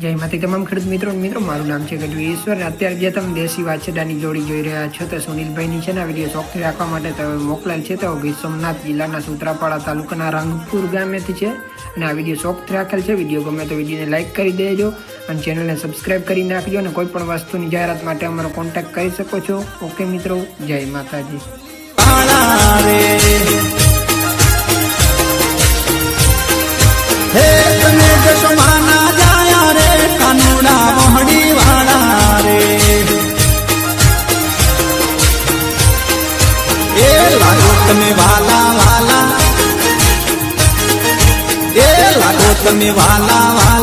જય માતા તમામ ખેડૂત મિત્રો મારું નામ છે ગઢવી ઈશ્વર અને અત્યારે જે તમે દેશી વાછરડાની જોડી જોઈ રહ્યા છો તો સુનિલભાઈની છે ને આ વિડીયો શોખથી રાખવા માટે તો મોકલેલ છે તો ગીર સોમનાથ જિલ્લાના સૂત્રાપાડા તાલુકાના રંગપુર ગામેથી છે અને આ વિડીયો શોખથી રાખેલ છે. વિડીયો ગમે તો વિડીયોને લાઇક કરી દેજો અને ચેનલને સબસ્ક્રાઈબ કરી નાખજો અને કોઈ પણ વસ્તુની જાહેરાત માટે અમારો કોન્ટેક્ટ કરી શકો છો. ઓકે મિત્રો, જય માતાજી. હે તમે દશમાના જાયા રે કાનુડા મોહડી વાળા રે એ લાગો તમે વાલા વાલા એ લાગો તમે વાલા વાલા